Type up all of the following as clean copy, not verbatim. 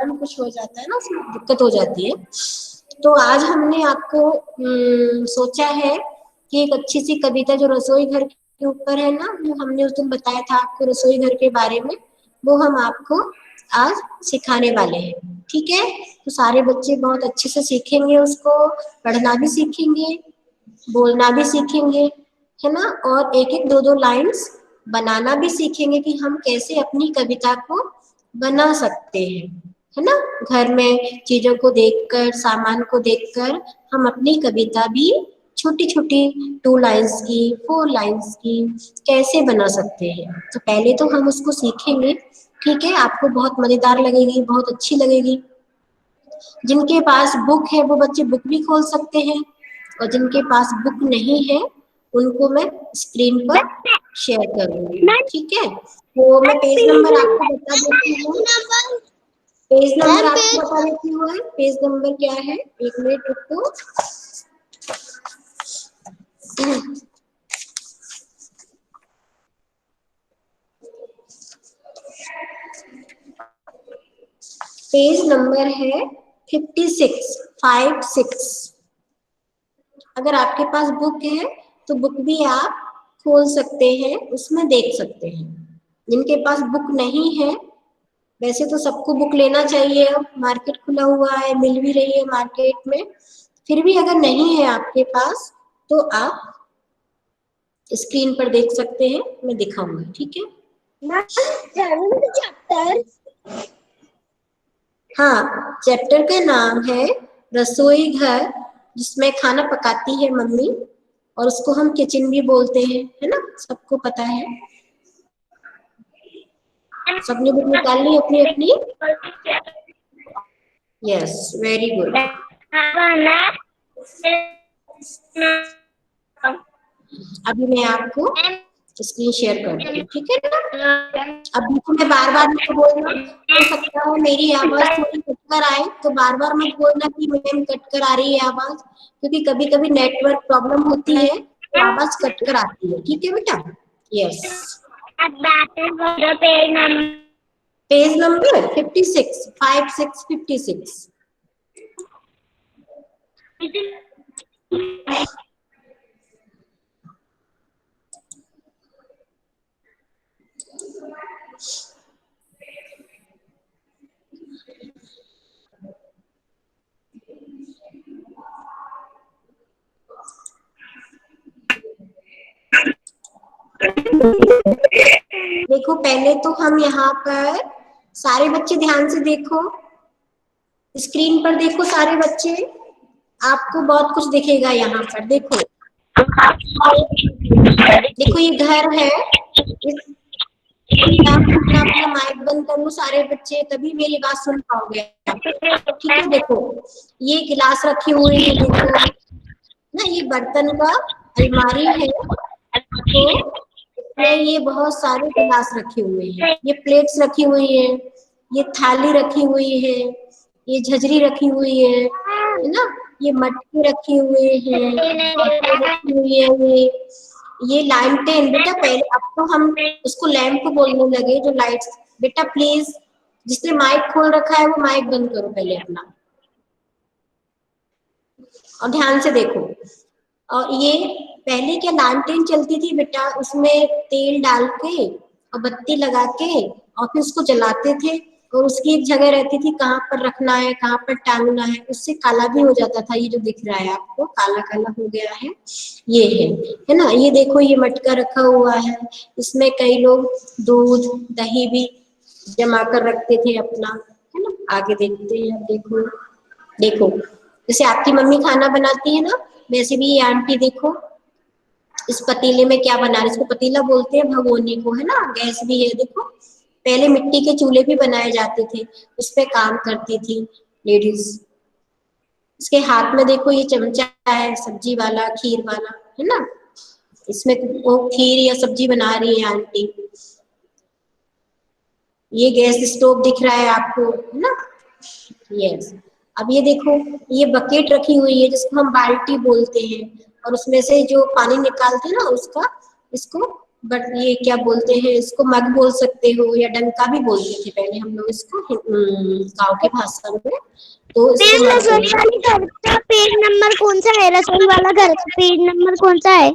कुछ हो जाता है ना, उसमें दिक्कत हो जाती है। तो आज हमने आपको सोचा है कि एक अच्छी सी कविता जो रसोई घर के ऊपर है ना, जो हमने उस दिन बताया था आपको रसोई घर के बारे में, वो हम आपको आज सिखाने वाले हैं। ठीक है, तो सारे बच्चे बहुत अच्छे से सीखेंगे उसको, पढ़ना भी सीखेंगे, बोलना भी सीखेंगे, है ना, और एक एक दो दो लाइन्स बनाना भी सीखेंगे कि हम कैसे अपनी कविता को बना सकते हैं, है ना। घर में चीजों को देखकर, सामान को देखकर हम अपनी कविता भी छोटी छोटी 2 लाइन्स की, 4 लाइन्स की कैसे बना सकते हैं। तो पहले तो हम उसको सीखेंगे, ठीक है, आपको बहुत मजेदार लगेगी, बहुत अच्छी लगेगी। जिनके पास बुक है वो बच्चे बुक भी खोल सकते हैं, और जिनके पास बुक नहीं है उनको मैं स्क्रीन पर शेयर करूंगी, ठीक है। तो मैं पेज नंबर आपको बता देती हूँ, पेज नंबर आपको बता देती हूँ, पेज नंबर क्या है, एक मिनट रुको। पेज नंबर है 56। अगर आपके पास बुक है तो बुक भी आप खोल सकते हैं, उसमें देख सकते हैं। जिनके पास बुक नहीं है, वैसे तो सबको बुक लेना चाहिए, अब मार्केट खुला हुआ है, मिल भी रही है मार्केट में, फिर भी अगर नहीं है आपके पास तो आप स्क्रीन पर देख सकते हैं, मैं दिखाऊंगी, ठीक है। हाँ, चैप्टर का नाम है रसोई घर, जिसमें खाना पकाती है मम्मी, और उसको हम किचन भी बोलते हैं, है ना, सबको पता है। सबने बुक निकाल ली अपनी अपनी? Yes, very good. अभी मैं आपको स्क्रीन शेयर करती हूँ, ठीक है ना। अब बीच में बार बार मत बोलना, हो सकता है मेरी आवाज थोड़ी कट कर आए, तो बार बार मत बोलना कि मैम कट कर आ रही है आवाज, क्योंकि कभी कभी नेटवर्क प्रॉब्लम होती है तो आवाज कट कर आती है, ठीक है बेटा। Yes, page number 56, 56। देखो, पहले तो हम यहाँ पर सारे बच्चे ध्यान से देखो, स्क्रीन पर देखो सारे बच्चे, आपको बहुत कुछ दिखेगा यहाँ पर। देखो देखो ये घर है, आप अपना अपना माइक बंद कर लो सारे बच्चे, तभी मेरी बात सुन पाओगे, ठीक है। देखो ये गिलास रखी हुई है, देखो ना, ये बर्तन का अलमारी है, तो इसमें ये बहुत सारे गिलास रखे हुए हैं, ये प्लेट्स रखी हुई है, ये थाली रखी हुई है, ये झजरी रखी हुई है ना, ये मटकी रखी हुई है, रखी हुई है, ये लालटेन बेटा, पहले अब तो हम उसको लैंप बोलने लगे, जो लाइट्स। बेटा प्लीज, जिसने माइक खोल रखा है वो माइक बंद करो पहले अपना, और ध्यान से देखो। और ये पहले क्या लालटेन चलती थी बेटा, उसमें तेल डाल के और बत्ती लगा के और फिर उसको जलाते थे, और उसकी एक जगह रहती थी कहाँ पर रखना है, कहाँ पर टांगना है, उससे काला भी हो जाता था। ये जो दिख रहा है आपको काला काला हो गया है, ये है ना। ये देखो ये मटका रखा हुआ है, इसमें कई लोग दूध दही भी जमा कर रखते थे अपना, है ना। आगे देखते हैं, देखो देखो, जैसे आपकी मम्मी खाना बनाती है ना, वैसे भी ये आंटी देखो इस पतीले में क्या बना रही है, इसको पतीला बोलते हैं भगोनी को, है ना। गैस भी है, देखो पहले मिट्टी के चूल्हे भी बनाए जाते थे, उस पे काम करती थी लेडीज। इसके हाथ में देखो ये चमचा है, सब्जी वाला, खीर वाला, है ना। इसमें वो खीर या सब्जी बना रही है आंटी। ये गैस स्टोव दिख रहा है आपको, है ना। यस, अब ये देखो ये बकेट रखी हुई है जिसको हम बाल्टी बोलते हैं, और उसमें से जो पानी निकालते हैं ना उसका, इसको बट ये क्या बोलते हैं इसको, मग बोल सकते हो या डंका भी बोलते थे पहले हम लोग इसको गांव की भाषा में, तो इसको मैम मग रसोई बोलते वाली घर का पेज नंबर कौन सा है? रसोई वाला घर का पेज नंबर कौन सा है?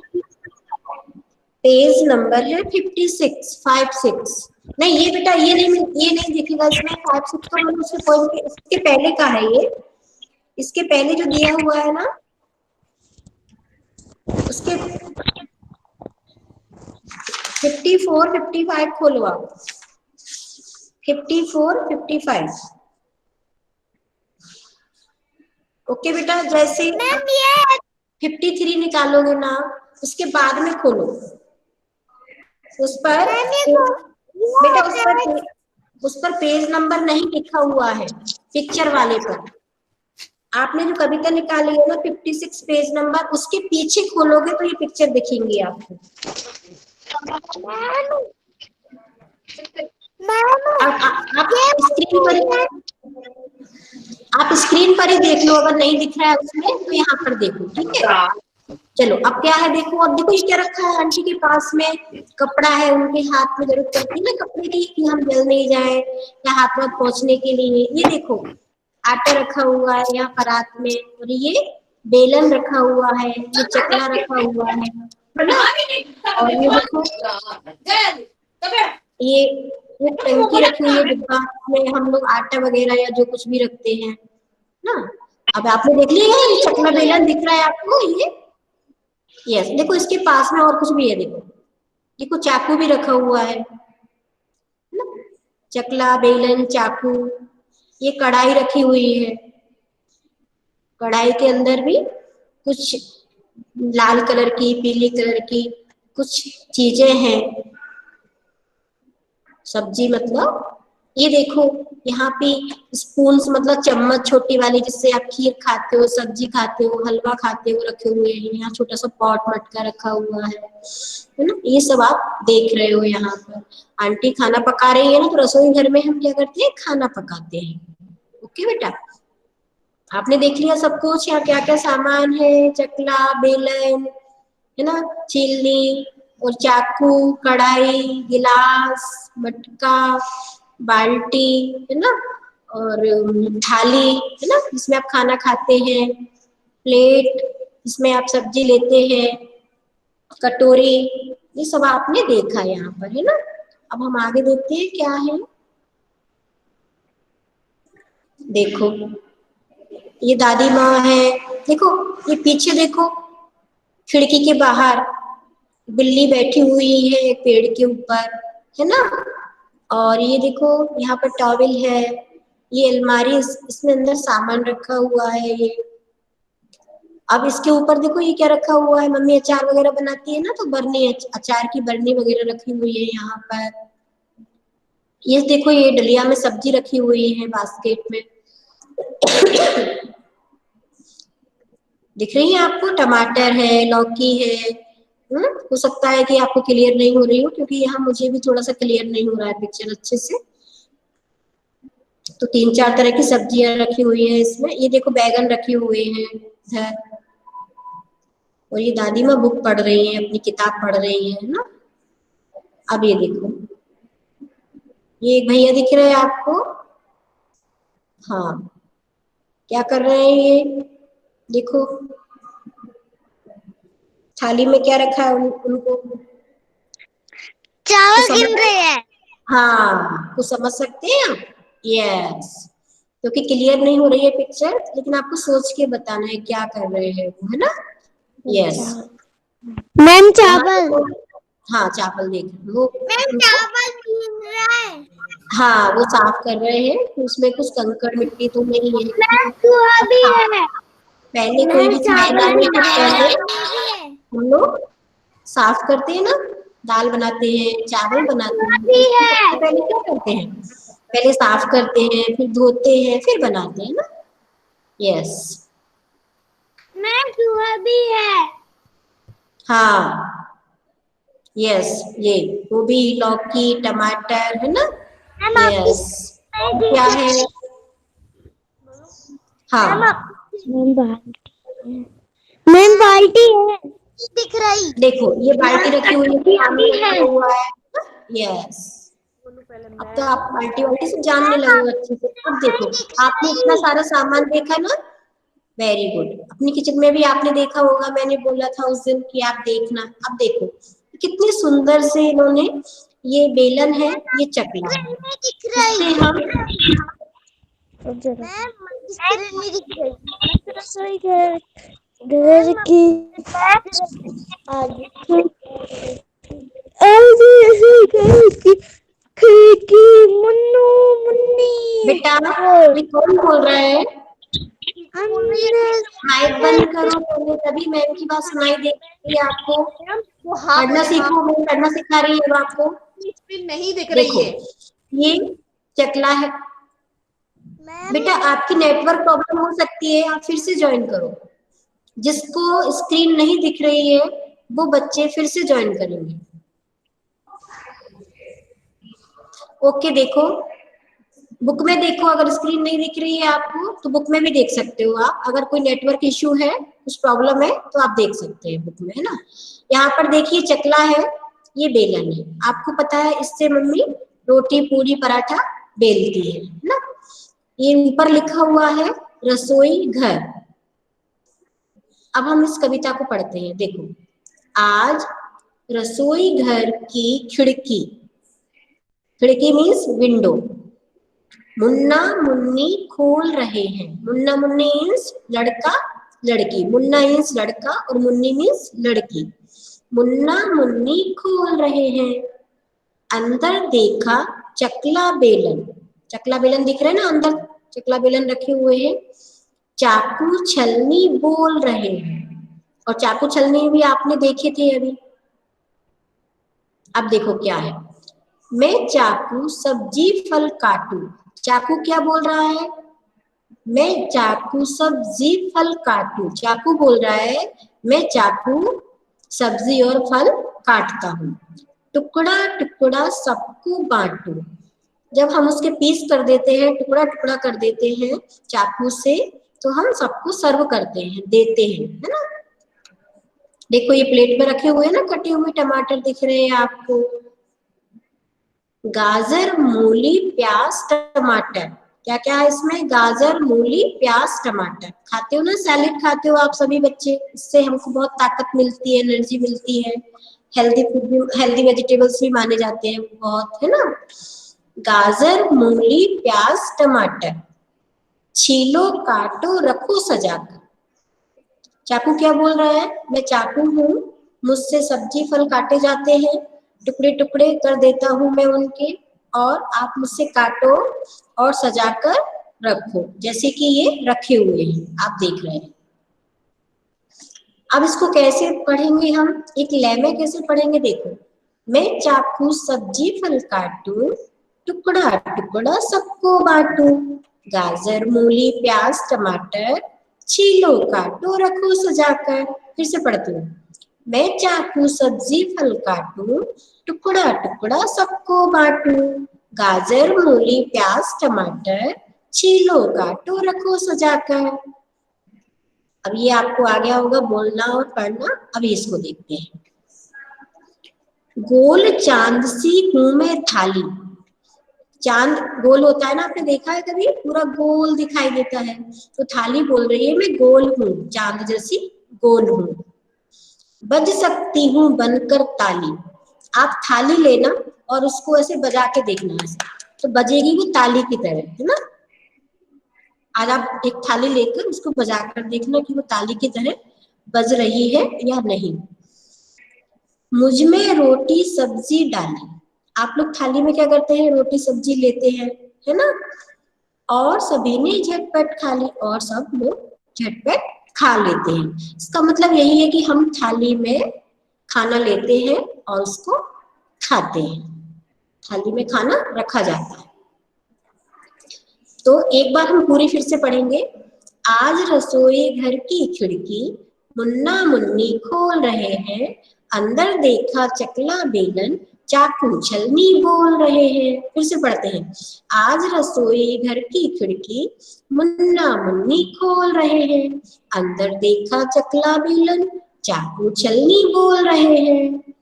पेज नंबर है 56 नहीं ये बेटा ये नहीं दिखेगा इसमें 56 तो मैंने उससे कोई इसके पहले का है ये, इसके पहले जो दिया हुआ है ना उसके 54 55 खोलो आप, 54 55। ओके बेटा, जैसे मैम ये 53 निकालोगे ना उसके बाद में खोलो, उस पर मैम ये बेटा पेज उस पर पेज नंबर नहीं लिखा हुआ है, पिक्चर वाले पर। आपने जो कविता निकाली है ना 56 पेज नंबर, उसके पीछे खोलोगे तो ये पिक्चर दिखेंगी आपको। मैम आप ये स्क्रीन पर आप स्क्रीन पर ही देख लो, अगर नहीं दिख रहा है उसमें तो यहाँ पर देखो, ठीक है। चलो अब क्या है देखो, अब देखो ये क्या रखा है आंटी के पास में, कपड़ा है, उनके हाथ में जरूरत पड़ती है ना कपड़े की कि हम जल नहीं जाए या हाथ में पहुंचने के लिए। ये देखो आटा रखा हुआ है यहाँ परात में, और ये बेलन रखा हुआ है, ये चकला रखा हुआ है ना, और ये देखो ये टंकी रखी हुई है डिब्बा में, हम लोग आटा वगैरह या जो कुछ भी रखते हैं ना। अब आपने देख लिया ये चकला बेलन दिख रहा है आपको ये, यस। देखो इसके पास में और कुछ भी है, देखो देखो चाकू भी रखा हुआ है ना, चकला बेलन चाकू, ये कढ़ाई रखी हुई है, कढ़ाई के अंदर भी कुछ लाल कलर की पीली कलर की कुछ चीजें हैं, सब्जी मतलब। ये देखो यहाँ पे स्पून्स मतलब चम्मच छोटी वाली जिससे आप खीर खाते हो, सब्जी खाते हो, हलवा खाते हो, रखे हुए हैं। यहाँ छोटा सा पॉट मटका रखा हुआ है ना। ये सब आप देख रहे हो यहाँ पर आंटी खाना पका रही है ना, तो रसोई घर में हम क्या करते हैं खाना पकाते हैं। ओके बेटा, आपने देख लिया सब कुछ, यहाँ क्या क्या सामान है, चकला बेलन है ना, छीलनी और चाकू, कढ़ाई, गिलास, मटका, बाल्टी है ना, और थाली है ना जिसमें आप खाना खाते हैं, प्लेट जिसमें आप सब्जी लेते हैं, कटोरी, ये सब आपने देखा यहाँ पर है ना। अब हम आगे देखते हैं क्या है। देखो ये दादी माँ है, देखो ये पीछे देखो खिड़की के बाहर बिल्ली बैठी हुई है एक पेड़ के ऊपर है ना, और ये देखो यहाँ पर टॉवेल है, ये अलमारी इसमें अंदर सामान रखा हुआ है ये। अब इसके ऊपर देखो ये क्या रखा हुआ है, मम्मी अचार वगैरह बनाती है ना तो बरनी, अचार की बरनी वगैरह रखी हुई है यहाँ पर। ये देखो ये डलिया में सब्जी रखी हुई है बास्केट में दिख रही है आपको, टमाटर है, लौकी है। हो सकता है कि आपको क्लियर नहीं हो रही हो क्योंकि यहाँ मुझे भी थोड़ा सा क्लियर नहीं हो रहा है पिक्चर अच्छे से। तो 3 4 तरह की सब्जियां रखी हुई है इसमें, ये देखो बैगन रखे हुए हैं इधर, और ये दादी माँ बुक पढ़ रही है, अपनी किताब पढ़ रही है ना। अब ये देखो ये एक भैया दिख रहे हैं आपको, हाँ क्या कर रहे हैं ये, देखो थाली में क्या रखा है उनको चावल कुछ समझ, गिन रहे हैं। हाँ कुछ समझ सकते हैं आप, यस। क्योंकि क्लियर नहीं हो रही है पिक्चर, लेकिन आपको सोच के बताना है क्या कर रहे हैं वो है ना, यस। मैम यहाँ चावल। देखो, हाँ चावल देख वो मैम उनको, चावल गिन रहा है। हाँ वो साफ कर रहे हैं, उसमें कुछ कंकड़ मिट्टी तो नहीं है मैम क्योंकि चूहा भी है। पहले कोई मैम भी चीज चावल बनाने गिन से रहे पहले हैं। भी है। हम लोग साफ करते हैं ना, दाल बनाते हैं चावल मैम बनाते चूहा हैं तो भी उसको सबसे है। पहले क्या करते हैं, पहले साफ करते हैं फिर धोते हैं फिर बनाते हैं ना, यस। मैम चूहा भी है। हाँ यस, ये गोभी लौकी टमाटर है ना, मैम आपकी यस। और क्या है, मैम हाँ आप मैम बाल्टी है। मैम बाल्टी है। दिख रही। देखो ये बाल्टी रखी हुई है, पानी रखा है। हुआ है। यस, अब तो आप बाल्टी वाल्टी से जानने लगे हो अच्छे से। अब देखो, दिख आपने इतना रही। सारा सामान देखा ना, वेरी गुड। अपनी किचन में भी आपने देखा होगा, मैंने बोला था उस दिन कि आप देखना। अब देखो कितने सुंदर से इन्होंने, ये बेलन है, ये चकला है, दिख इससे रही। हम मैम स्क्रीन नहीं दिख रही। रसोई घर घर की आगे रसोई घर की खिड़की मुन्नू मुन्नी बेटा, बोल ये कौन बोल रहा है? अंदर माइक बंद करो पहले, तभी मैम की बात सुनाई देगी आपको। पढ़ना सीखो, मैं पढ़ना सिखा रही हूँ आपको। स्क्रीन नहीं दिख देखो रही है। ये चकला है। बेटा आपकी नेटवर्क प्रॉब्लम हो सकती है, आप फिर से ज्वाइन करो। जिसको स्क्रीन नहीं दिख रही है वो बच्चे फिर से ज्वाइन करेंगे। ओके, देखो बुक में देखो, अगर स्क्रीन नहीं दिख रही है आपको तो बुक में भी देख सकते हो आप। अगर कोई नेटवर्क इश्यू है, कुछ प्रॉब्लम है तो आप देख सकते हैं बुक में, है ना। यहाँ पर देखिए चकला है, ये बेलन है। आपको पता है इससे मम्मी रोटी पूरी पराठा बेलती है ना। ये ऊपर लिखा हुआ है रसोई घर। अब हम इस कविता को पढ़ते हैं। देखो, आज रसोई घर की खिड़की, खिड़की मीन्स विंडो, मुन्ना मुन्नी खोल रहे हैं। मुन्ना मुन्नी मीन्स लड़का लड़की, मुन्ना मीन्स लड़का और मुन्नी मीन्स लड़की। मुन्ना मुन्नी खोल रहे हैं, अंदर देखा चकला बेलन। चकला बेलन दिख रहे हैं ना, अंदर चकला बेलन रखे हुए हैं। चाकू छलनी बोल रहे हैं, और चाकू छलनी भी आपने देखे थे अभी। अब देखो क्या है, मैं चाकू सब्जी फल काटूं। चाकू क्या बोल रहा है? मैं चाकू सब्जी फल काटूं। चाकू बोल रहा है मैं चाकू सब्जी और फल काटता हूँ। टुकड़ा टुकड़ा सबको बांटूं। जब हम उसके पीस कर देते हैं, टुकड़ा टुकड़ा कर देते हैं चाकू से, तो हम सबको सर्व करते हैं, देते हैं, है ना। देखो ये प्लेट में रखे हुए हैं ना, कटे हुए टमाटर दिख रहे हैं आपको। गाजर मूली प्याज टमाटर, क्या क्या है इसमें? गाजर मूली प्याज टमाटर। खाते हो ना, सैलेड खाते हो आप सभी बच्चे, इससे हमको बहुत ताकत मिलती है, एनर्जी मिलती है। हेल्दी फूड भी, हेल्दी वेजिटेबल्स भी माने जाते हैं बहुत, है ना। गाजर मूली प्याज टमाटर, छीलो काटो रखो सजाकर। चाकू क्या बोल रहा है? मैं चाकू हूँ, मुझसे सब्जी फल काटे जाते हैं, टुकड़े टुकड़े कर देता हूँ मैं उनके, और आप मुझसे काटो और सजाकर रखो, जैसे कि ये रखे हुए हैं आप देख रहे हैं। अब इसको कैसे पढ़ेंगे हम, एक लय में कैसे पढ़ेंगे? देखो, मैं चाकू सब्जी फल काटूं, टुकड़ा टुकड़ा सबको बांटूं। गाजर मूली प्याज टमाटर, छीलो काटो रखो सजाकर। फिर से पढ़ती हूँ, मैं चाकू सब्जी फल काटूं, टुकड़ा टुकड़ा सबको बांटूं। गाजर मूली प्याज टमाटर, छीलो काटो रखो सजाकर। अब ये आपको आ गया होगा बोलना और पढ़ना। अब इसको देखते हैं। गोल चांद सी हूं मैं थाली। चांद गोल होता है ना, आपने देखा है कभी? पूरा गोल दिखाई देता है। तो थाली बोल रही है मैं गोल हूँ, चांद जैसी गोल हूँ। बज सकती हूँ बनकर ताली। आप थाली लेना और उसको ऐसे बजा के देखना, ऐसे तो बजेगी वो ताली की तरह, है ना। आज आप एक थाली लेकर उसको बजा कर देखना कि वो ताली की तरह बज रही है या नहीं। मुझ में रोटी सब्जी डाली। आप लोग थाली में क्या करते हैं? रोटी सब्जी लेते हैं, है ना। और सभी ने झटपट खा ली, और सब लोग झटपट खा लेते हैं। इसका मतलब यही है कि हम थाली में खाना लेते हैं और उसको खाते हैं। थाली में खाना रखा जाता है। तो एक बार हम पूरी फिर से पढ़ेंगे। आज रसोई घर की खिड़की मुन्ना मुन्नी खोल रहे हैं, अंदर देखा चकला बेलन, चाकू छलनी बोल रहे हैं। फिर से पढ़ते हैं। आज रसोई घर की खिड़की मुन्ना मुन्नी खोल रहे हैं, अंदर देखा चकला बेलन, चाकू छलनी बोल रहे हैं।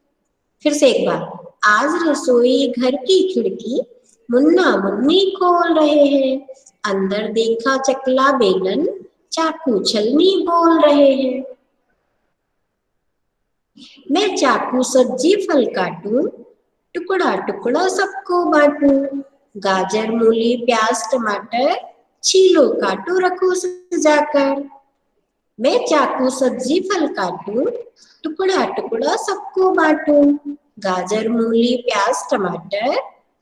फिर से एक बार, आज रसोई घर की खिड़की मुन्ना मुन्नी खोल रहे हैं, अंदर देखा चकला बेलन चाकू छलनी बोल रहे हैं। मैं चाकू सब्जी फल काटूं, टुकड़ा टुकड़ा सबको बांटूं, गाजर मूली प्याज टमाटर छीलो काटो रखो सजाकर। मैं चाकू सब्जी फल काटूं, टुकड़ा टुकड़ा सबको बांटूं, गाजर मूली प्याज टमाटर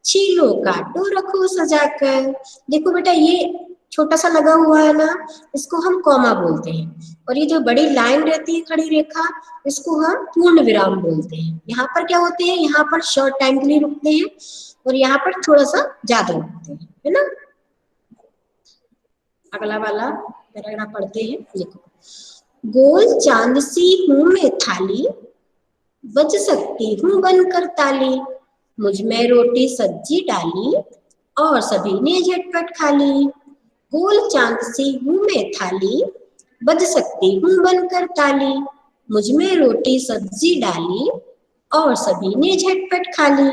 छीलो काटो रखो सजाकर। देखो बेटा, ये छोटा सा लगा हुआ है ना, इसको हम कॉमा बोलते हैं, और ये जो बड़ी लाइन रहती है खड़ी रेखा, इसको हम पूर्ण विराम बोलते हैं। यहाँ पर क्या होते हैं, यहाँ पर शॉर्ट टाइम के लिए रुकते हैं और यहाँ पर थोड़ा सा ज्यादा रुकते हैं, है ना। अगला वाला पैराग्राफ पढ़ते हैं। देखो, गोल चांद सी हूं मैं थाली, बज सकती हूँ बनकर ताली, मुझ में रोटी सब्जी डाली और सभी ने झटपट खा ली। गोल चांद सी हूं मैं थाली, बज सकती हूँ बनकर ताली, मुझ में रोटी सब्जी डाली और सभी ने झटपट खा ली।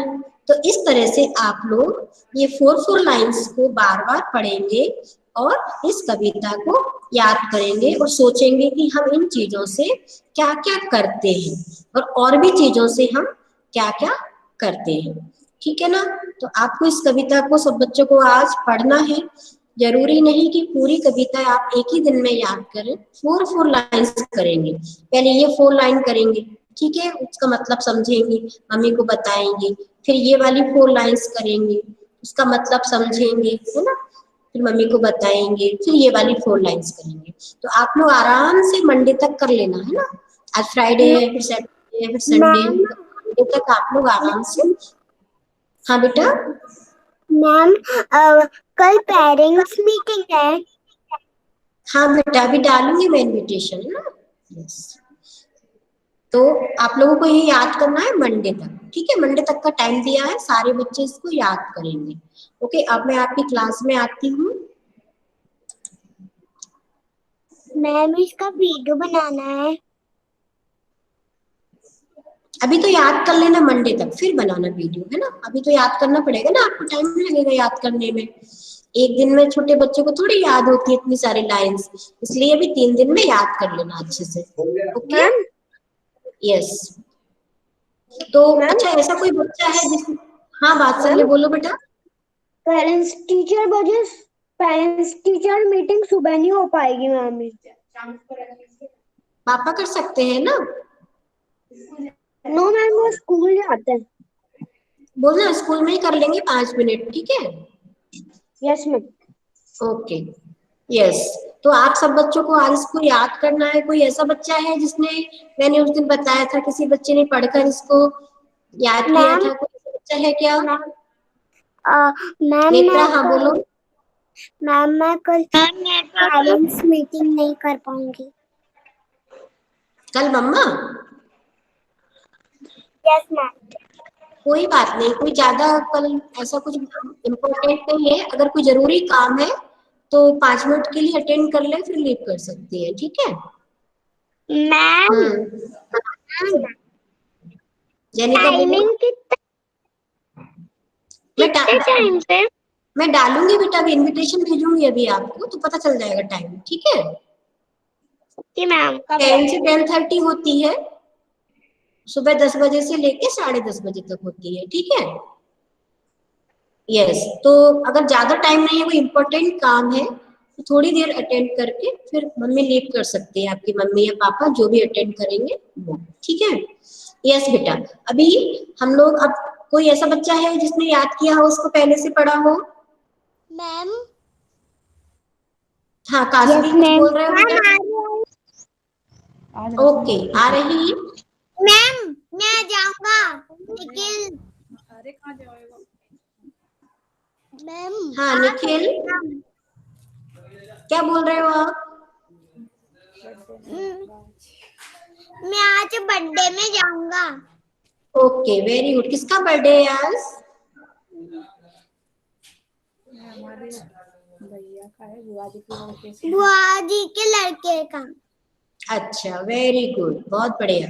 तो इस तरह से आप लोग ये 4 लाइंस को बार बार पढ़ेंगे और इस कविता को याद करेंगे और सोचेंगे कि हम इन चीजों से क्या क्या करते हैं और भी चीजों से हम क्या क्या करते हैं। ठीक है ना। तो आपको इस कविता को सब बच्चों को आज पढ़ना है। जरूरी नहीं कि पूरी कविता आप एक ही दिन में याद करें, 4 लाइंस करेंगे। पहले ये 4 लाइन करेंगे, ठीक है, उसका मतलब समझेंगे, मम्मी को बताएंगे, फिर ये वाली 4 लाइंस करेंगे, उसका मतलब समझेंगे, है ना, फिर मम्मी को बताएंगे, फिर ये वाली 4 लाइंस करेंगे। तो आप लोग आराम से मंडे तक कर लेना, है ना। आज फ्राइडे है, फिर सैटरडे है, फिर संडे है, मैम तो मंडे तक आप लोग आराम से। हाँ बेटा। मैम कल पेरेंट्स मीटिंग है। हाँ बेटा, अभी डालूंगी मैं इनविटेशन, है ना। यस, तो आप लोगों को ये याद करना है मंडे तक, ठीक है। मंडे तक का टाइम दिया है, सारे बच्चे इसको याद करेंगे। ओके, अब मैं आपकी क्लास में आती हूँ। मैम इसका वीडियो बनाना है। अभी तो याद कर लेना, मंडे तक फिर बनाना वीडियो, है ना। अभी तो याद करना पड़ेगा ना, आपको टाइम लगेगा याद करने में। एक दिन में छोटे बच्चों को थोड़ी याद होती है इतनी सारी लाइंस, इसलिए अभी 3 दिन में याद कर लेना अच्छे से। Okay, ma'am yes. तो मैम अच्छा, ऐसा कोई बच्चा है जिस, हाँ बात कर ले, मैम बोलो बेटा। पेरेंट्स टीचर मीटिंग सुबह नहीं हो पाएगी मैम। पापा कर सकते हैं ना। नो मैम, वो स्कूल जाते हैं। बोलना स्कूल में ही कर लेंगे 5 मिनट, ठीक है। Yes ma'am. Okay, yes. तो आप सब बच्चों को आज इसको याद करना है। कोई ऐसा बच्चा है जिसने, मैंने उस दिन बताया था, किसी बच्चे ने पढ़कर इसको याद किया मैम था, कोई ऐसा बच्चा है क्या। मैम नेत्रा, मैं हाँ बोलो। कल पेरेंट्स मीटिंग नहीं कर पाऊंगी। कल मम्मा, यस मैम। कोई बात नहीं, कोई ज्यादा कल ऐसा कुछ इम्पोर्टेंट नहीं है। अगर कोई जरूरी काम है तो 5 मिनट के लिए अटेंड कर ले, फिर लीव कर सकती है, ठीक है। मैम जेनिका बोलो। टाइमिंग मैं कितने टाइम से? मैं डालूंगी बेटा, अभी इनविटेशन भेजूंगी अभी आपको, तो पता चल जाएगा टाइम, ठीक है। कि मैम कब 10 है? से 10:30 होती है, सुबह 10 बजे से लेके 10:30 बजे तक होती है, ठीक है। यस, तो अगर ज्यादा टाइम नहीं है, कोई इम्पोर्टेंट काम है, तो थोड़ी देर अटेंड करके फिर मम्मी लीव कर सकती है, आपकी मम्मी या पापा जो भी अटेंड करेंगे वो, ठीक है। यस बेटा, अभी हम लोग, अब कोई ऐसा बच्चा है जिसने याद किया हो, उसको पहले से पढ़ा हो। मैम हाँ काशवी, यस कुछ मैम। बोल रहे हो बेटा। ओके, आ रही। मैम मैं जाऊंगा लेकिन मैम हाँ निखिल, क्या बोल रहे हो आप। मैं आज बर्थडे में जाऊंगा। Okay, very good. किसका बर्थडे है आज। बुआ जी के लड़के का। अच्छा, वेरी गुड, बहुत बढ़िया।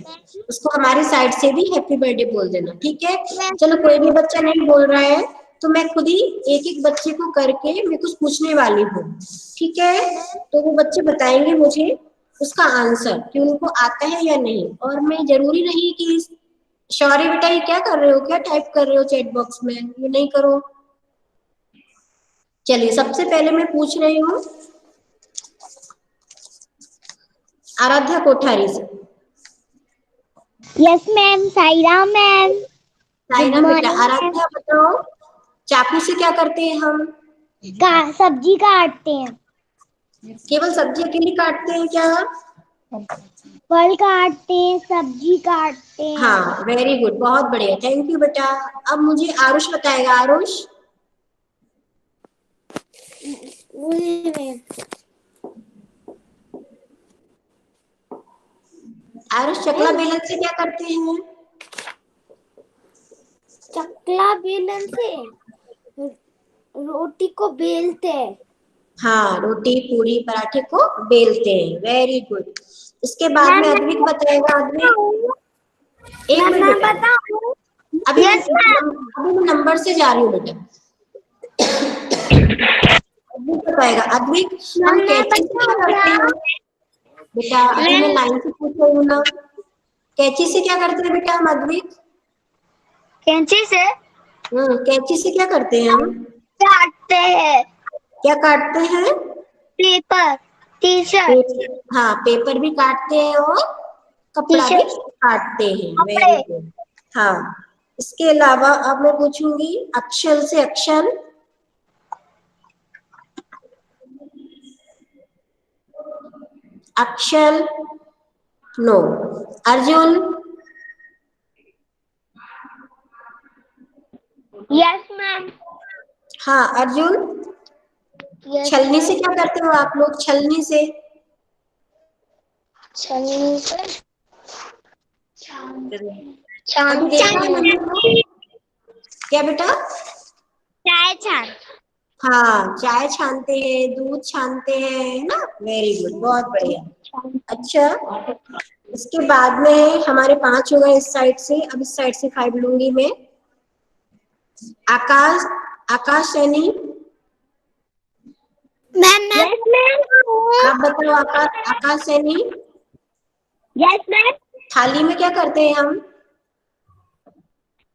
उसको हमारी साइड से भी हैप्पी बर्थडे बोल देना, ठीक है। चलो कोई भी बच्चा नहीं बोल रहा है तो मैं खुद ही एक एक बच्चे को करके मैं कुछ पूछने वाली हूँ, ठीक है। तो वो बच्चे बताएंगे मुझे उसका आंसर कि उनको आता है या नहीं। और मैं जरूरी नहीं कि शौर्य बेटा ये क्या कर रहे हो, क्या टाइप कर रहे हो चैट बॉक्स में, ये नहीं करो। चलिए सबसे पहले मैं पूछ रही हूँ आराध्या कोठारी से। Yes ma'am, Saira ma'am. Good Saina बेटा, मॉर्निंग मैम। आराध्या बताओ चाकू से क्या करते हैं हम? सब्जी काटते हैं। केवल सब्जी अकेली काटते हैं क्या? फल काटते हैं, सब्जी काटते हैं। हाँ, वेरी गुड, बहुत बढ़िया, थैंक यू बेटा। अब मुझे आरुष बताएगा। आरुष, आरुष चकला बेलन से क्या करते हैं? चकला बेलन से रोटी को बेलते हैं। हाँ, रोटी पूरी पराठे को बेलते हैं, वेरी गुड। इसके बाद में अद्विक बताएगा। अद्विक, एक मिनट मैं बेटा, बताऊं? अभी यस मैम। अभी मैं नंबर से जा रही हूँ बेटा। अद्विक बताएगा। अद्विक, हम मैं कैंची से क्या बताऊं करते क्या? हैं बेटा? अभी मैं लाइन से पूछ रही हूँ ना। कैंची से क्या करते हैं बेटा हम? अद्विक, कैंची से कैंची से क्या करते हैं हम? काटते हैं। क्या काटते हैं? पेपर, टी शर्ट, पेपर, हाँ पेपर भी काटते हैं और टी कपड़ा भी शर्ट, काटते हैं, वेरी कपड़े। गुड। हाँ, इसके अलावा अब मैं पूछूंगी अक्षर से। अक्षर, अक्षर, नो। Arjun, yes ma'am. हाँ अर्जुन, यस छलनी से मैम। क्या करते हो आप लोग? छलनी से छलनी से कभी देखा है मम्मी को? क्या बेटा? चाय छान। हाँ, चाय छानते हैं, दूध छानते हैं, है ना, वेरी गुड, बहुत बढ़िया। अच्छा, इसके बाद में हमारे 5 हो गए इस साइड से। अब इस साइड से 5 लूंगी मैं। आकाश, आकाश सैनी, मैम यस मैम। आप बताओ। आकाश, आकाश सैनी, यस मैम। थाली में क्या करते हैं हम?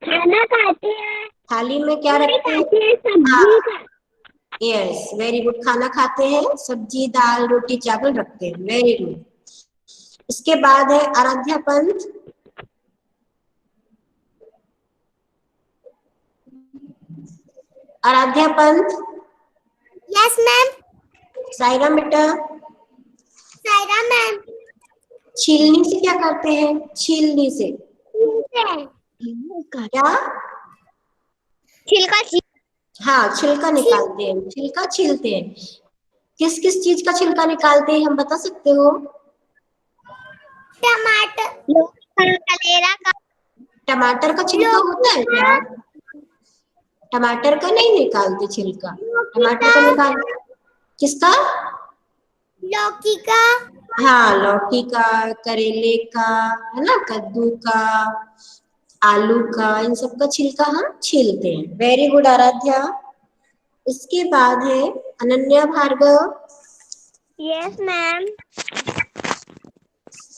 खाना खाते हैं, थाली में क्या पूरी रखते हैं? खाते हैं, हाँ, सब्जी का। यस, वेरी गुड, खाना खाते हैं, सब्जी दाल रोटी चावल रखते हैं, वेरी गुड। इसके बाद है आराध्या पंत। Aaradhya Pant, yes ma'am. सायरा बेटा, सायरा मैम। छीलनी से क्या करते हैं? छीलनी से क्या? छिलका हाँ, छिलका निकालते हैं, छिलका छीलते हैं। किस किस चीज का छिलका निकालते हैं हम बता सकते हो? टमाटर, कलेरा का। टमाटर का छिलका होता है क्या? टमाटर का नहीं निकालते छिलका। लौकी टमाटर का। का निकाल, किसका? लौकी का। हाँ, लौकी का, करेले का, है ना, कद्दू का, आलू का, इन सब का छिलका हम छीलते हैं, वेरी गुड आराध्या। इसके बाद है अनन्या भार्गव। Yes ma'am.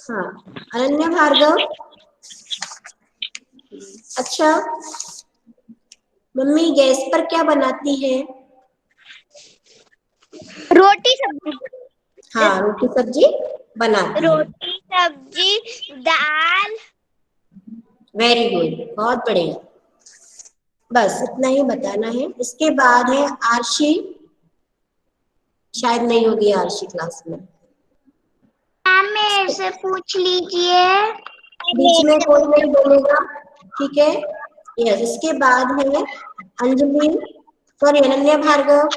हाँ, अनन्या भार्गव, अच्छा, मम्मी गैस पर क्या बनाती है? रोटी सब्जी। हाँ, रोटी सब्जी बनाती है, रोटी सब्जी दाल। वेरी गुड, बहुत बढ़िया। बस इतना ही बताना है। इसके बाद है आरशी, शायद नहीं होगी आरशी क्लास में। मैम मेरे से पूछ लीजिए। बीच में कोई नहीं बोलेगा, ठीक है। यस, इसके बाद है अंजलि, सॉरी अनन्या भार्गव।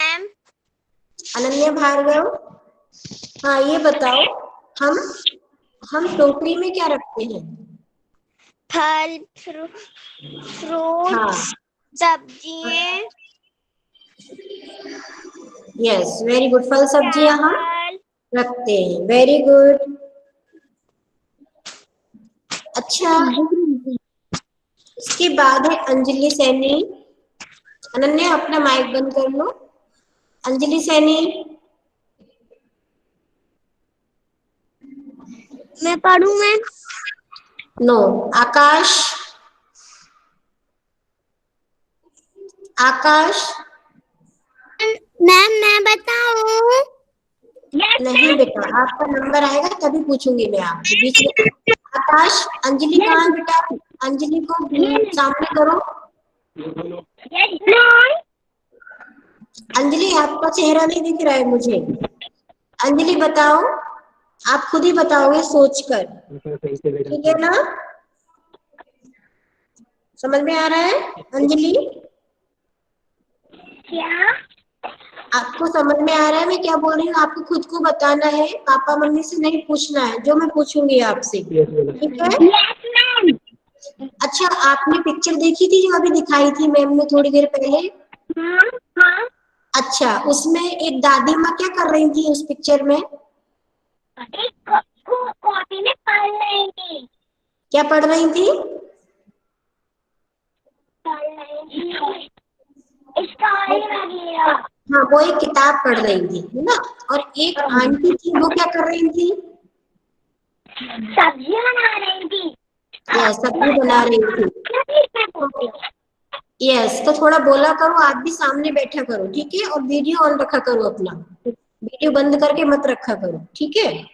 मैम अनन्या भार्गव, हाँ ये बताओ, हम हम टोकरी में क्या रखते हैं? फल, हाँ, फ्रूट्स, सब्जियां। Yes, very good. फल सब्जियां हम चावल। रखते हैं, वेरी गुड। अच्छा, इसके बाद है अंजलि सैनी। अनन्या अपना माइक बंद कर लो। अंजलि सैनी। मैं पढ़ूं मैं? नो। आकाश। आकाश। मैम मैं बताऊं? यस नहीं मैम। बेटा, आपका नंबर आएगा तभी पूछूंगी मैं आपसे, बीच में। आकाश। अंजलि कहाँ है बेटा? अंजलि को सामने करो। Yes ma'am. अंजलि, आपका चेहरा नहीं दिख रहा है मुझे। अंजलि बताओ, आप खुद ही बताओगे सोचकर, ठीक है ना? समझ में आ रहा है अंजलि? क्या? आपको समझ में आ रहा है मैं क्या बोल रही हूँ? आपको खुद को बताना है, पापा मम्मी से नहीं पूछना है जो मैं पूछूंगी आपसे, ठीक है? Yes ma'am. अच्छा, आपने पिक्चर देखी थी जो अभी दिखाई थी मैम ने थोड़ी देर पहले? हाँ हाँ। अच्छा, उसमें एक दादी माँ क्या कर रही थी उस पिक्चर में? एक कॉपी में पढ़ रही थी। क्या पढ़ रही थी? पढ़ रही थी स्टाइल वगैरह। हाँ, वो एक किताब पढ़ रही थी, है ना? और एक आंटी थी, वो क्या कर रही थी? सब्जी बना रही थी। या सब्जी बना रही थी। यस, तो थोड़ा बोला करो, आप भी सामने बैठा करो, ठीक है? और वीडियो ऑन रखा करो अपना, वीडियो बंद करके मत रखा करो, ठीक है?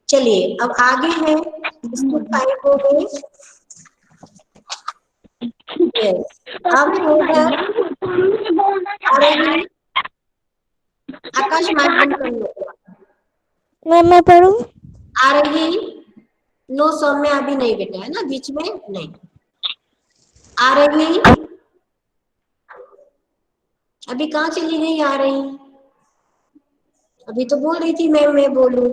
चलिए, अब आगे है, स्कूल 5 हो गए। यस, अब है इधर। आ रही? आकाश, माइक बंद कर लो। मैं पढ़ूं? आ रही? नो सौम्य, अभी नहीं बेटा, है ना, बीच में नहीं। आ रही? अभी कहाँ चली गई आ रही? अभी तो बोल रही थी मैं बोलूं।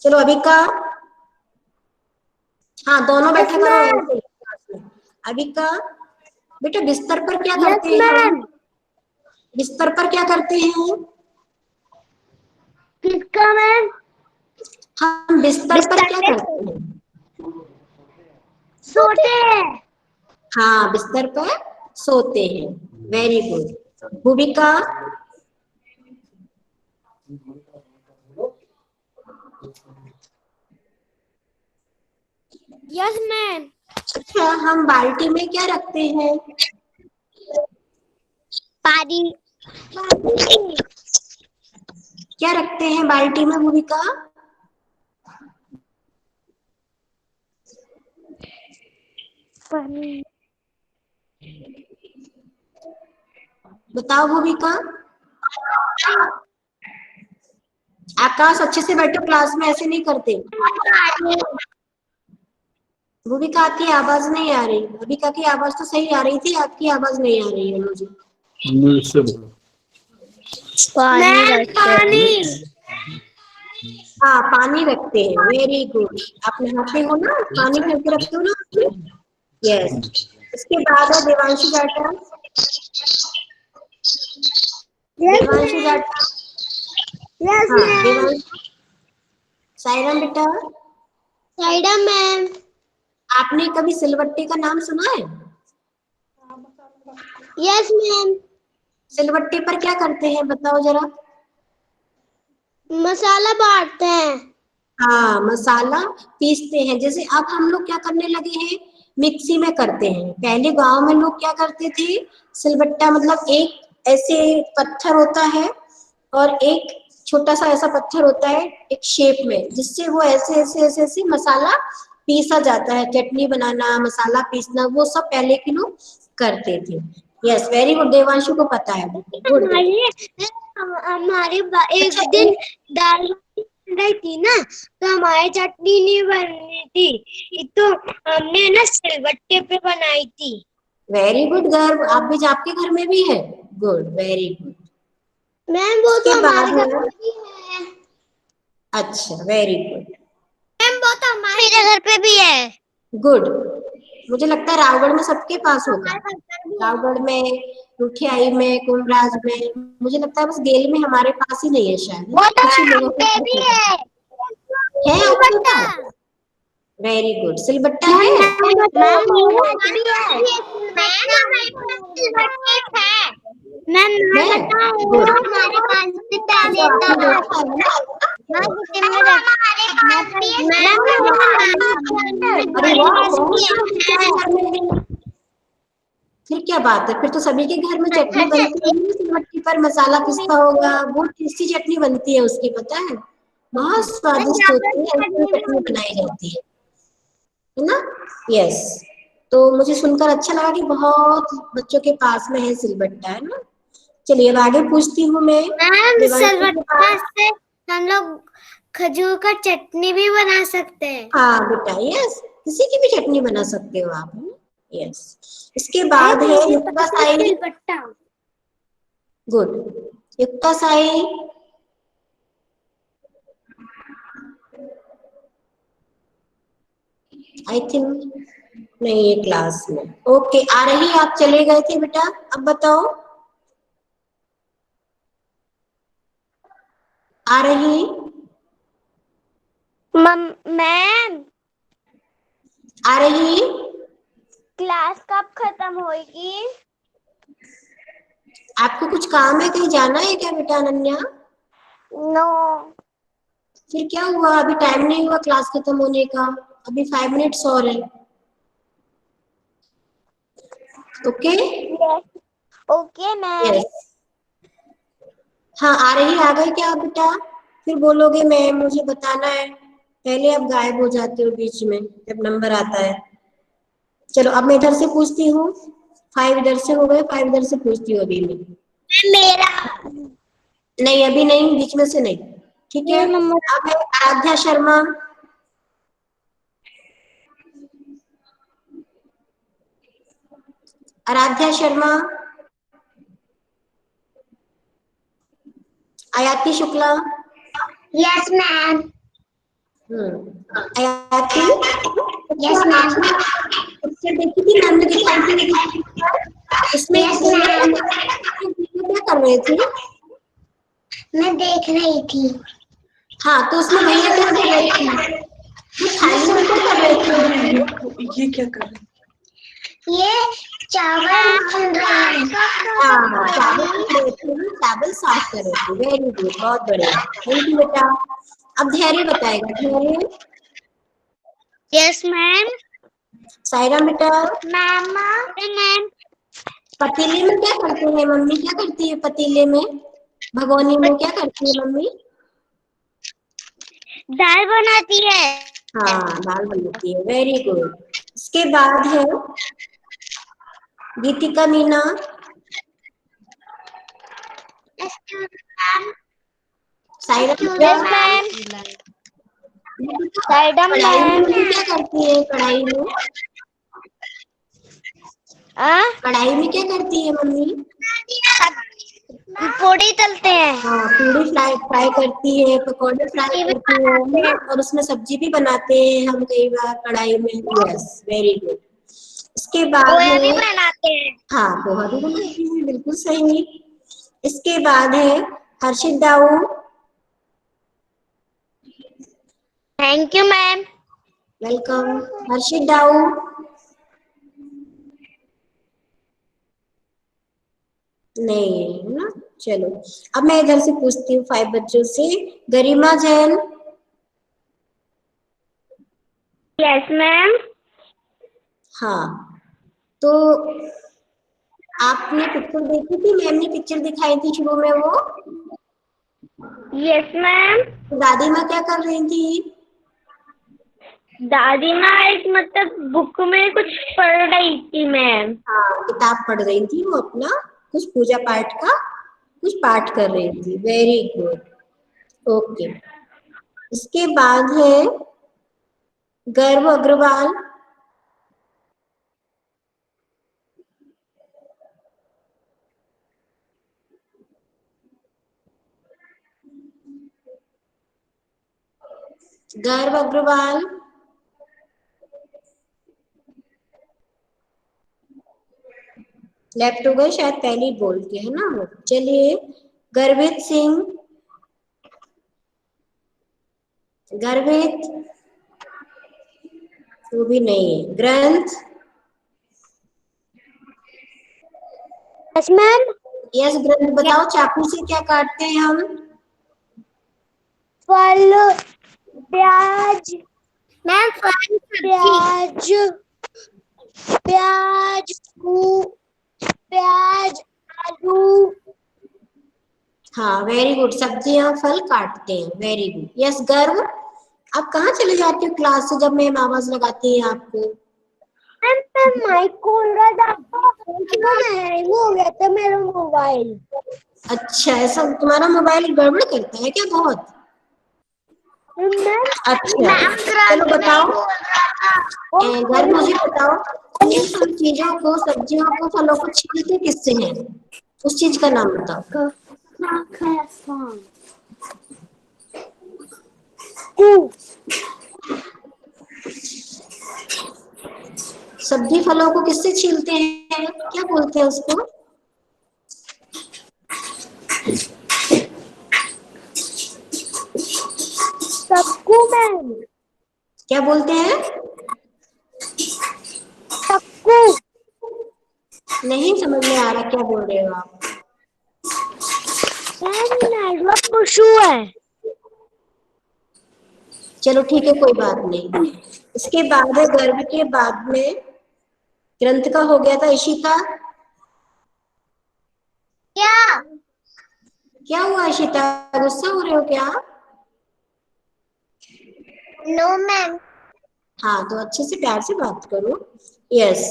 चलो अभी का। हाँ, दोनों यस बैठा करो मैम। ऐसे क्लास में। अभी का। बेटा, बिस्तर पर क्या यस करते हैं हम? मैम। बिस्तर पर क्या करते हैं? किसका मैम? हम बिस्तर पर बिस्तर क्या पे करते हैं? सोते हैं। हाँ, बिस्तर पर सोते हैं, वेरी गुड। भूमिका। Yes ma'am. अच्छा, हम बाल्टी में क्या रखते हैं? पानी। क्या रखते हैं बाल्टी में भूमिका? पानी। बताओ भूमिका। आकाश, अच्छे से बैठो क्लास में, ऐसे नहीं करते। भूमिका, आपकी आवाज नहीं आ रही। भूमिका की आवाज तो सही आ रही थी, आपकी आवाज नहीं आ रही है मुझे। पानी रखते हैं। हाँ, पानी रखते हैं, वेरी गुड। आप नहाते हो ना, पानी भर के रखते हो ना? यस। इसके बाद है देवांशु जाटा। Yes Devanshu ma'am. जाटा। यस हाँ, मैम। देवांशु। सायरन बेटा। साइडा मैम। आपने कभी सिलवट्टे का नाम सुना है? Yes ma'am. सिलवट्टे पर क्या करते हैं बताओ जरा? मसाला बांटते हैं। हाँ, मसाला पीसते हैं। जैसे अब हम लोग क्या करने लगे हैं, मिक्सी में करते हैं। पहले गांव में लोग क्या करते थे, सिलबट्टा मतलब एक ऐसे पत्थर होता है और एक छोटा सा ऐसा पत्थर होता है एक शेप में, जिससे वो ऐसे ऐसे ऐसे ऐसे मसाला पीसा जाता है। चटनी बनाना, मसाला पीसना, वो सब पहले के लोग करते थे। Yes, very good. देवांशु को पता है, गुड बेटा। हमारी एक अच्छा, दिन एक दाल बन रही थी ना, तो हमारी चटनी नहीं बन रही थी, तो हमने ना सिलबट्टे पे बनाई थी। वेरी गुड गर्व, आप भी, आपके घर में भी है? Good, very good. मैम वो उसके तो हमारे बाद घर है, पे भी है। अच्छा, वेरी गुड। मैम वो तो हमारे मेरे घर पे भी है। गुड। मुझे लगता है रावगढ़ में सबके पास होगा। हमारे घर पे भी है। रावगढ़ में, रुठियाई में, कुमराज में, मुझे लगता है बस गेल में हमारे पास ही नहीं है शायद, वो तो कुछ ही लोगों के पे भी पास है। है आपके सिलबट्टा। पास। वेरी गुड, सिलबट्टा है। मैम मैम मैं है बताऊं गुड। हमारे पास भी तो टैलेंट आपने है। देखा है ना। मैं हमारे पास भी अरे वाह, बहुत है। सारे घर में भी। फिर क्या बात है, फिर तो सभी के घर में चटनी बनती होगी, सिलबट्टी पर मसाला पिसता होगा, बहुत टेस्टी चटनी बनती है उसकी, पता है, बहुत स्वादिष्ट होती है, ऐसी चटनी बनाई जाती है ना। यस। तो मुझे सुनकर अच्छा लगा कि बहुत बच्चों के पास में है सिलबट्टा, है ना। चलिए अब आगे पूछती हूँ मैं मैम देवांशी के सिलबट्टा पास। से हम लोग खजूर का चटनी भी बना सकते हैं। हाँ बेटा, यस, किसी की भी चटनी बना सकते हो आप, है ना। यस। इसके बाद है मुझे युक्ता पता था साई। सिलबट्टा। Good. Yukta Sai. I think नहीं है क्लास में। ओके, आ रही, आप चले गए थे बेटा, अब बताओ। आ रही। मैम आ रही। क्लास कब खत्म होगी? आपको कुछ काम है, कहीं जाना है क्या बेटा अनन्या। नो। फिर क्या हुआ, अभी टाइम नहीं हुआ क्लास खत्म होने का, अभी 5 मिनट्स और है। ओके। Okay ma'am. यस। हाँ, आ रही, आ गए क्या आप बेटा। फिर बोलोगे मैं, मुझे बताना है, पहले आप गायब हो जाते हो बीच में जब नंबर आता है। चलो अब मैं इधर से पूछती हूँ। 5 इधर से हो गए, 5 इधर से पूछती हूँ अभी मैं। मेरा नहीं अभी नहीं, बीच में से नहीं। ठीक है। नंबर। अब है Aaradhya Sharma. Aaradhya Sharma. Aayati Shukla. Yes ma'am. Aayati. Yes ma'am. Picture देखी थी, मैम ने दिखाई थी, उसमें एक यस बोला था मैम। क्या कर रहे थे। मैं देख रही थी। हाँ, तो उसमें भैया क्या कर रहे थे, वो थाली में क्या कर रहे थे। ये क्या कर रहे ये चावल बन रहा है। हाँ, चावल कर रहे थे, चावल साफ कर रहे थे। वेरी गुड, बहुत बढ़िया, थैंक यू बेटा। अब धैर्य बताएगा, धैर्य। Yes ma'am. सायरा बेटा। मामा मैम। पतीले में क्या करते हैं, मम्मी क्या करती है पतीले में, भगोनी में क्या करती है मम्मी। दाल बनाती है। हाँ, दाल बनाती है, वेरी गुड। इसके बाद है गीतिका मीना। सायरा बेटा। Yes ma'am. गीतिका, मैडम कढ़ाई में मैम। मम्मी क्या करती है, कढ़ाई में, कढ़ाई में क्या करती है मम्मी। पूड़ी तलते हैं। हाँ, पूरी फ्राई फ्राई करती है, पकौड़े फ्राई करती है ना, और उसमें सब्जी भी बनाते हैं हम कई बार कढ़ाई में। Yes, very good. इसके बाद पोया भी है, बनाते हैं। हाँ पोहा भी बनाती है, बिल्कुल सही। इसके बाद है Harshit Dau. Thank you ma'am. Welcome. Harshit Dau. नहीं है ना। चलो अब मैं इधर से पूछती हूँ 5 बच्चों से। गरिमा जैन। Yes ma'am. हाँ, तो आपने पिक्चर देखी थी, मैम ने पिक्चर दिखाई थी शुरू में वो, यस मैम। दादी माँ क्या कर रही थी। दादी माँ एक मतलब बुक में कुछ पढ़ रही थी मैम। हाँ, किताब पढ़ रही थी वो अपना, कुछ पूजा पाठ का कुछ पाठ कर रही थी। Very good. ओके। इसके बाद है गर्व अग्रवाल। गर्व अग्रवाल। लेफ्ट हो गए शायद, पहले बोल के है ना वो। चलिए, गर्वित सिंह, गर्वित, वो भी नहीं है। ग्रंथ, यस मैम। यस ग्रंथ, बताओ चाकू से क्या काटते हैं हम? फल, प्याज मैम, फल, प्याज, प्याज, प्याज, आलू। हाँ वेरी गुड, सब्जियां फल काटते हैं, वेरी गुड। यस गर्व, आप कहाँ चले जाते हो क्लास से जब मैम आवाज लगाती है आपको? मैम माइक खोल रहा था, हैंग हो गया था मेरा मोबाइल। अच्छा, ऐसा तुम्हारा मोबाइल गड़बड़ करता है क्या बहुत? मैम, अच्छा, चलो बताओ, घर मुझे बताओ, हम चीजों को, सब्जियों को, फलों को छीलते किससे हैं? उस चीज का नाम बताओ। सब्जी फलों को किससे छीलते हैं, क्या बोलते हैं उसको? सबको मैम, क्या बोलते हैं? सबको। नहीं समझ में आ रहा क्या बोल रहे हो आप। मैम नेटवर्क इशू है। चलो ठीक है, कोई बात नहीं। इसके बाद है, गर्भ के बाद में ग्रंथ का हो गया था। इशिता, क्या? क्या हुआ इशिता, गुस्सा हो रहे हो क्या? No ma'am. हाँ तो अच्छे से प्यार से बात करो। यस,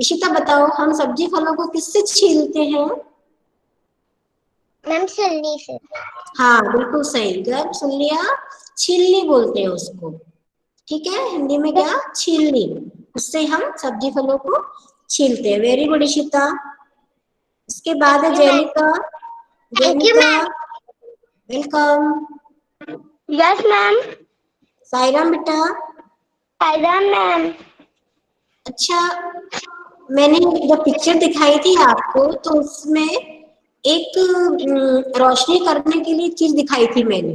इशिता बताओ, हम सब्जी फलों को किससे छीलते हैं? मैम छलनी से। हाँ बिल्कुल सही, गर्भ सुन लिया। छीलनी बोलते हैं उसको, ठीक है, हिंदी में क्या, छीलनी। उससे हम सब्जी फलों को छीलते हैं। Very good Ishita. इसके बाद है thank you ma'am. Jenika, thank you Jenika, ma'am. Welcome. Yes ma'am. Sairam बेटा। सायराम मैम। अच्छा, मैंने जब पिक्चर दिखाई थी आपको तो उसमें एक रोशनी करने के लिए चीज दिखाई थी मैंने,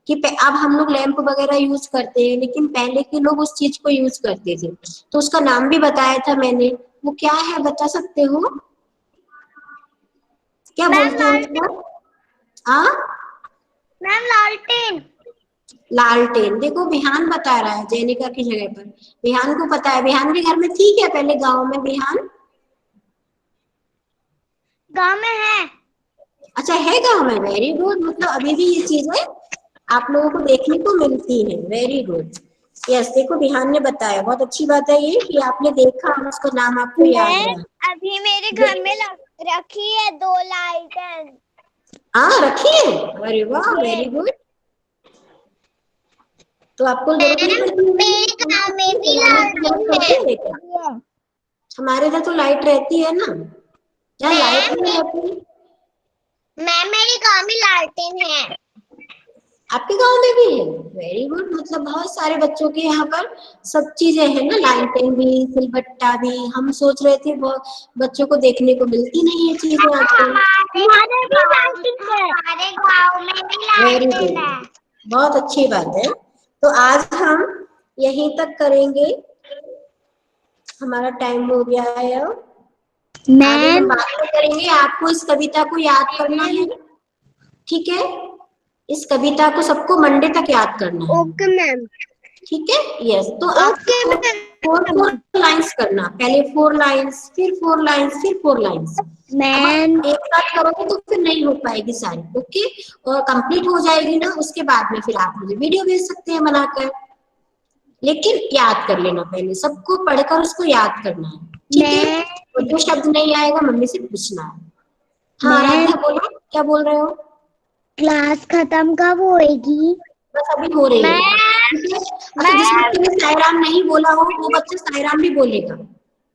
कि अब हम लोग लैंप वगैरह यूज करते हैं, लेकिन पहले के लोग उस चीज को यूज करते थे, तो उसका नाम भी बताया था मैंने। वो क्या है बता सकते हो? क्या मैम बोलते हैं लालटेन। उसको? हाँ, मैम लालटेन। लालटेन। देखो विहान बता रहा है जेनिका की जगह पर। विहान को पता है, विहान के घर में थी क्या पहले गांव में विहान? गाँव में है। अच्छा है गांव में, वेरी गुड। मतलब अभी भी ये चीजें आप लोगों को देखने को मिलती है, वेरी गुड। यस, देखो विहान ने बताया, बहुत अच्छी बात है ये कि आपने देखा और उसका नाम आपको याद मैम रहा। अभी मेरे घर में रखी है 2 लालटेन। हाँ रखी है, अरे वाह वेरी ये गुड। तो आपको जरूरत नहीं मैम पड़ती मेरे गाँव में भी जलाने की, जरूरत लालटेन पड़ती है। है क्या? हमारे इधर तो लाइट रहती है ना, जहाँ लाइट मैम नहीं रहती। मैम मेरे गाँव में लालटेन है। आपके गांव में भी है, वेरी गुड। मतलब बहुत सारे बच्चों के यहाँ पर सब चीजें हैं ना, लालटेन भी, सिलबट्टा भी। हम सोच रहे थे बहुत बच्चों को देखने को मिलती नहीं है चीजें आजकल। हमारे गाँव में भी वेरी लालटेन गुड, है। बहुत अच्छी बात है। तो आज हम यहीं तक करेंगे, हमारा टाइम हो गया है अब। आगे हम मैम बात करेंगे, आपको इस कविता को याद करना है, ठीक है? इस कविता को सबको मंडे तक याद करना है, ओके मैम। ठीक है? यस, तो ओके आपको फोर मैम। फोर लाइंस करना, पहले 4 लाइंस, फिर 4 लाइंस, फिर 4 लाइंस। अब मैम आप एक साथ करोगे तो फिर नहीं हो पाएगी सारी, ओके? और कंप्लीट हो जाएगी ना, उसके बाद में फिर आप मुझे वीडियो भेज सकते हैं बनाकर, लेकिन याद कर लेना, पहले सबको पढ़कर उसको याद करना है, ठीक है? मैम और जो शब्द नहीं आएगा मम्मी से पूछना है। हाँ मैम आराध्या बोलो, क्या बोल रहे हो? क्लास खत्म कब होएगी? बस अभी हो रही है, मैम ठीक है? अच्छा, जिस मैम बच्चे ने साईराम नहीं बोला हो वो बच्चा साईराम भी बोलेगा।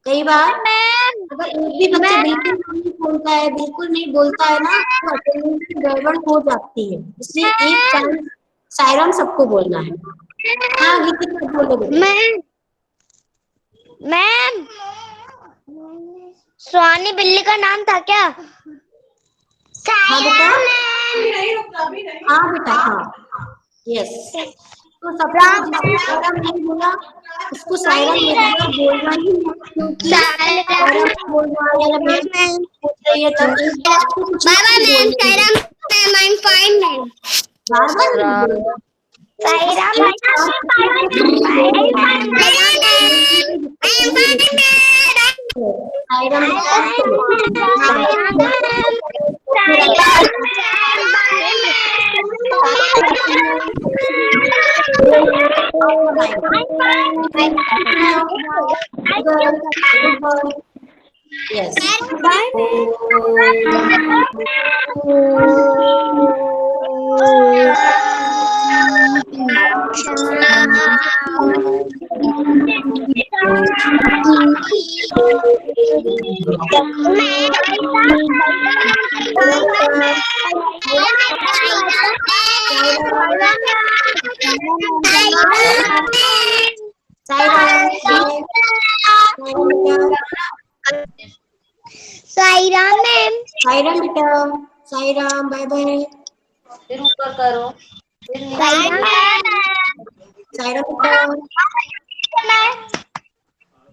कई बार मैम अगर एक भी बच्चा मैम बिल्कुल नहीं बोलता है, बिल्कुल नहीं बोलता है ना, तो अटेंडेंस की गड़बड़ हो जाती है, इसलिए एक चांस साईराम सबको बोलना है। हाँ गीतिका बोलो बेटा। मैम मैम सुहानी बिल्ली का नाम था क्या? हाँ बेटा, हाँ बेटा, हाँ, यस। तो सबको जिसने सायरा नहीं बोला उसको सायरा मेरा बोलना ही नहीं, क्योंकि सायरा बोल रहा है या मैम पूछ रही है तो एक बार को कुछ बाय बाय नहीं मैम, बोलने सायरा देंगे। Ma'am, I am fine ma'am. बार बार नहीं बोलना। सायरा एक बार को कुछ नहीं बोलना। सायरा Yes. साईराम मैम, साईराम बेटा, साईराम, बाय बाय। फिर ऊपर करो, फिर नीचे। साईराम मैम, साईराम बेटा।